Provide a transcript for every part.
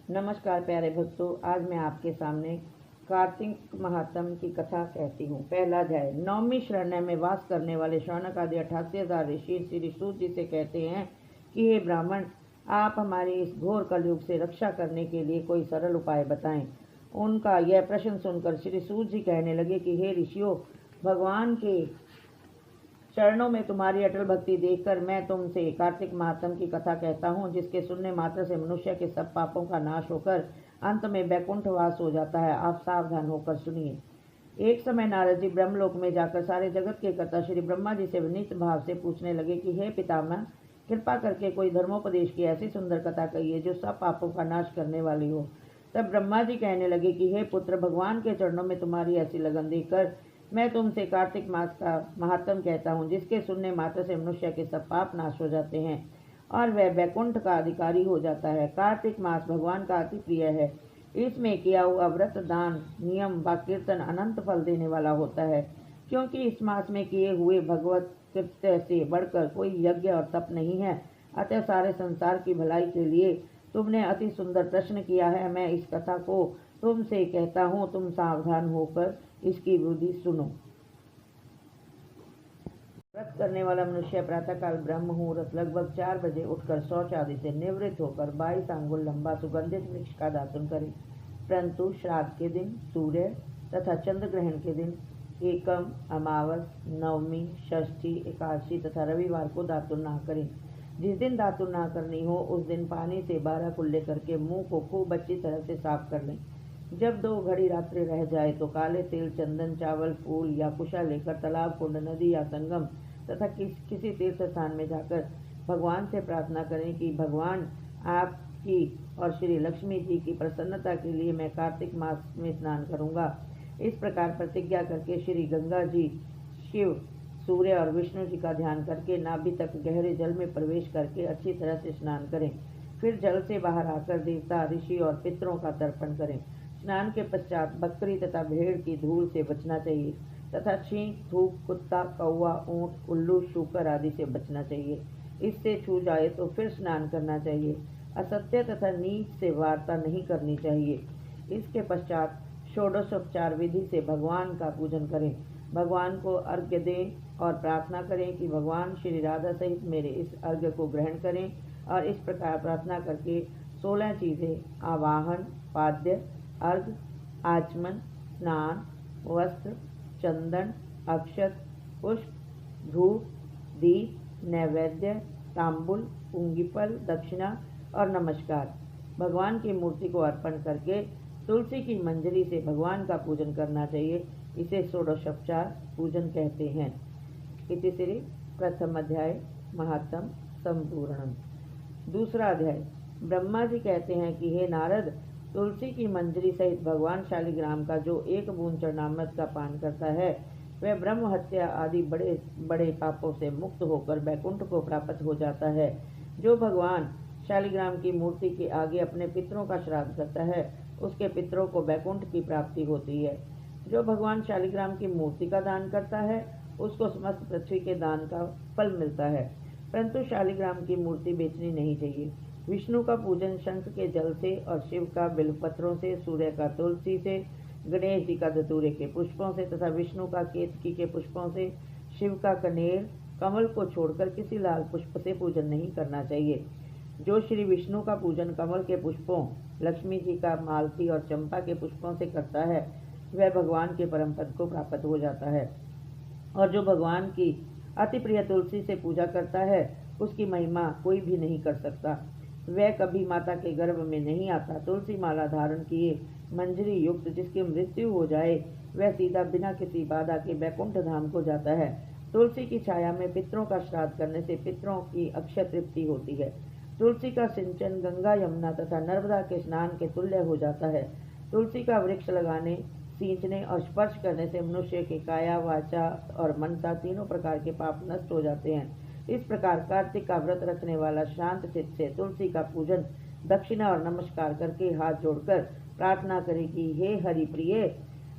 नमस्कार प्यारे भक्तों, आज मैं आपके सामने कार्तिक महात्म की कथा कहती हूँ। पहला अध्याय। नौवीं शरण्य में वास करने वाले शौनक आदि 88,000 ऋषि श्री सूत जी से कहते हैं कि हे ब्राह्मण, आप हमारी इस घोर कलयुग से रक्षा करने के लिए कोई सरल उपाय बताएं। उनका यह प्रश्न सुनकर श्री सूत जी कहने लगे कि हे ऋषियों, भगवान के चरणों में तुम्हारी अटल भक्ति देखकर मैं तुमसे कार्तिक महात्म की कथा कहता हूँ, जिसके सुनने मात्र से मनुष्य के सब पापों का नाश होकर अंत में वैकुंठवास हो जाता है। आप सावधान होकर सुनिए। एक समय नारद जी ब्रह्मलोक में जाकर सारे जगत के कर्ता श्री ब्रह्मा जी से विनीत भाव से पूछने लगे कि हे पितामह, कृपा करके कोई धर्मोपदेश की ऐसी सुंदर कथा कहिए जो सब पापों का नाश करने वाली हो। तब ब्रह्मा जी कहने लगे कि हे पुत्र, भगवान के चरणों में तुम्हारी ऐसी लगन देखकर मैं तुमसे कार्तिक मास का महात्म कहता हूँ, जिसके सुनने मात्र से मनुष्य के सब पाप नाश हो जाते हैं और वह वैकुंठ का अधिकारी हो जाता है। कार्तिक मास भगवान का अति प्रिय है। इसमें किया हुआ व्रत, दान, नियम व कीर्तन अनंत फल देने वाला होता है, क्योंकि इस मास में किए हुए भगवत कृत्य से बढ़कर कोई यज्ञ और तप नहीं है। अतः सारे संसार की भलाई के लिए तुमने अति सुंदर प्रश्न किया है। मैं इस कथा को तुमसे कहता हूँ, तुम सावधान होकर इसकी विधि सुनो। व्रत करने वाला मनुष्य प्रातःकाल ब्रह्म मुहूर्त लगभग 4 बजे उठकर शौच आदि से निवृत्त होकर 22 अंगुल लंबा सुगंधित वृक्ष का दातुन करे, परंतु श्राद्ध के दिन, सूर्य तथा चंद्र ग्रहण के दिन, एकम, अमावस, नवमी, षष्ठी, एकादशी तथा रविवार को दातुन ना करें। जिस दिन दातुन ना करनी हो उस दिन पानी से 12 कुल्ले करके मुंह को खूब अच्छी तरह से साफ कर लें। जब 2 घड़ी रात्रि रह जाए तो काले तिल, चंदन, चावल, फूल या कुशा लेकर तालाब, कुंड, नदी या संगम तथा किसी तीर्थ स्थान में जाकर भगवान से प्रार्थना करें कि भगवान, आपकी और श्री लक्ष्मी जी की प्रसन्नता के लिए मैं कार्तिक मास में स्नान करूंगा। इस प्रकार प्रतिज्ञा करके श्री गंगा जी, शिव, सूर्य और विष्णु जी का ध्यान करके नाभि तक गहरे जल में प्रवेश करके अच्छी तरह से स्नान करें। फिर जल से बाहर आकर देवता, ऋषि और पितरों का तर्पण करें। स्नान के पश्चात बकरी तथा भेड़ की धूल से बचना चाहिए तथा छींक, थूक, कुत्ता, कौवा, ऊंट, उल्लू, शूकर आदि से बचना चाहिए। इससे छू जाए तो फिर स्नान करना चाहिए। असत्य तथा नीच से वार्ता नहीं करनी चाहिए। इसके पश्चात षोडशोपचार विधि से भगवान का पूजन करें। भगवान को अर्घ्य दें और प्रार्थना करें कि भगवान श्री राधा सहित मेरे इस अर्घ्य को ग्रहण करें। और इस प्रकार प्रार्थना करके 16 चीज़ें, आवाहन, पाद्य, अर्घ, आचमन, स्नान, वस्त्र, चंदन, अक्षत, पुष्प, धूप, दीप, नैवेद्य, तांबुल, पुंगीफल, दक्षिणा और नमस्कार भगवान की मूर्ति को अर्पण करके तुलसी की मंजरी से भगवान का पूजन करना चाहिए। इसे षोडशोपचार पूजन कहते हैं। इति श्री प्रथम अध्याय महात्म संपूर्णम। दूसरा अध्याय। ब्रह्मा जी कहते हैं कि हे नारद, तुलसी की मंजरी सहित भगवान शालिग्राम का जो 1 बूंद चरणामृत का पान करता है वह ब्रह्म हत्या आदि बड़े बड़े पापों से मुक्त होकर वैकुंठ को प्राप्त हो जाता है। जो भगवान शालिग्राम की मूर्ति के आगे अपने पितरों का श्राद्ध करता है उसके पितरों को वैकुंठ की प्राप्ति होती है। जो भगवान शालिग्राम की मूर्ति का दान करता है उसको समस्त पृथ्वी के दान का फल मिलता है, परंतु शालिग्राम की मूर्ति बेचनी नहीं चाहिए। विष्णु का पूजन शंख के जल से और शिव का बिल्वपत्रों से, सूर्य का तुलसी से, गणेश जी का धतूरे के पुष्पों से तथा विष्णु का केतकी के पुष्पों से, शिव का कनेर, कमल को छोड़कर किसी लाल पुष्प से पूजन नहीं करना चाहिए। जो श्री विष्णु का पूजन कमल के पुष्पों, लक्ष्मी जी का मालती और चंपा के पुष्पों से करता है वह भगवान के परम पद को प्राप्त हो जाता है। और जो भगवान की अति प्रिय तुलसी से पूजा करता है उसकी महिमा कोई भी नहीं कर सकता। वह कभी माता के गर्भ में नहीं आता। तुलसी माला धारण किए मंजरी युक्त जिसकी मृत्यु हो जाए वह सीधा बिना किसी बाधा के वैकुंठ धाम को जाता है। तुलसी की छाया में पितरों का श्राद्ध करने से पितरों की अक्षय तृप्ति होती है। तुलसी का सिंचन गंगा, यमुना तथा नर्मदा के स्नान के तुल्य हो जाता है। तुलसी का वृक्ष लगाने, सींचने और स्पर्श करने से मनुष्य के काया, वाचा और मनसा तीनों प्रकार के पाप नष्ट हो जाते हैं। इस प्रकार कार्तिक का व्रत रखने वाला शांत चित्त से तुलसी का पूजन, दक्षिणा और नमस्कार करके हाथ जोड़कर प्रार्थना करे कि हे हरि प्रिय,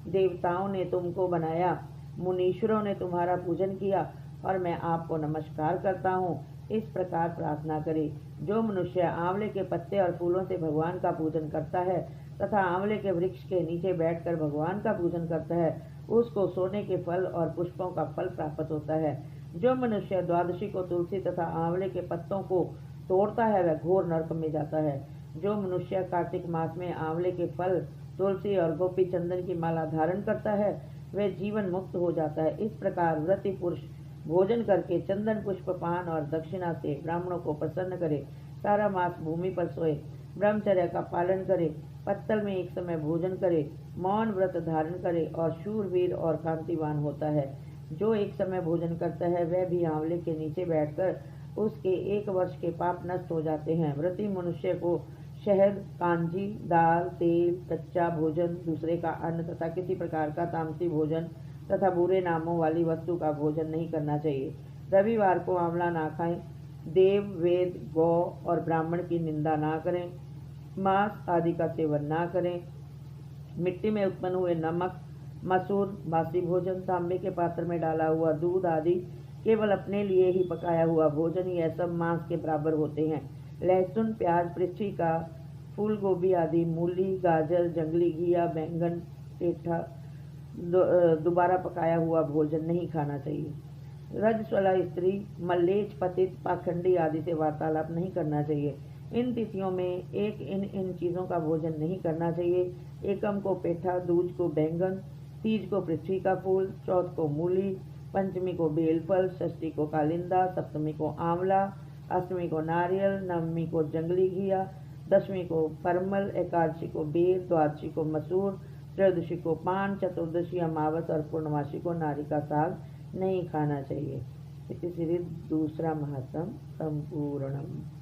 देवताओं ने तुमको बनाया, मुनीश्वरों ने तुम्हारा पूजन किया और मैं आपको नमस्कार करता हूँ। इस प्रकार प्रार्थना करे। जो मनुष्य आंवले के पत्ते और फूलों से भगवान का पूजन करता है तथा आंवले के वृक्ष के नीचे बैठकर भगवान का पूजन करता है, उसको सोने के फल और पुष्पों का फल प्राप्त होता है। जो मनुष्य द्वादशी को तुलसी तथा आंवले के पत्तों को तोड़ता है वह घोर नरक में जाता है। जो मनुष्य कार्तिक मास में आंवले के फल, तुलसी और गोपी चंदन की माला धारण करता है वह जीवन मुक्त हो जाता है। इस प्रकार व्रती पुरुष भोजन करके चंदन पुष्प पान और दक्षिणा से ब्राह्मणों को प्रसन्न करे, सारा मास भूमि पर सोए, ब्रह्मचर्य का पालन करे, पत्तल में एक समय भोजन करे, मौन व्रत धारण करे और शूरवीर और कांतिवान होता है। जो एक समय भोजन करता है वह भी आंवले के नीचे बैठकर उसके 1 वर्ष के पाप नष्ट हो जाते हैं। व्रती मनुष्य को शहद, कांजी, दाल, तेल, कच्चा भोजन, दूसरे का अन्न तथा किसी प्रकार का तामसी भोजन तथा बुरे नामों वाली वस्तु का भोजन नहीं करना चाहिए। रविवार को आंवला ना खाएं, देव, वेद, गौ और ब्राह्मण की निंदा ना करें, मांस आदि का सेवन ना करें, मिट्टी में उत्पन्न हुए नमक, मसूर, बासी भोजन, तांबे के पात्र में डाला हुआ दूध आदि केवल अपने लिए ही पकाया हुआ भोजन यह सब मांस के बराबर होते हैं। लहसुन, प्याज, पृथ्वी का फूल गोभी आदि, मूली, गाजर, जंगली घिया, बैंगन, पेठा दोबारा पकाया हुआ भोजन नहीं खाना चाहिए। रजस्वला स्त्री, मल्लेच्छ, पतित, पाखंडी आदि से वार्तालाप नहीं करना चाहिए। इन तिथियों में इन चीज़ों का भोजन नहीं करना चाहिए। एकम को पेठा, दूज को बैंगन, तीज को पृथ्वी का फूल, चौथ को मूली, पंचमी को बेलफल, षष्ठी को कालिंदा, सप्तमी को आंवला, अष्टमी को नारियल, नवमी को जंगली घिया, दशमी को परमल, एकादशी को बेर, द्वादशी को मसूर, त्रयोदशी को पान, चतुर्दशी, अमावस और पूर्णमासी को नारी का साग नहीं खाना चाहिए। इति श्री दूसरा महात्म संपूर्णम।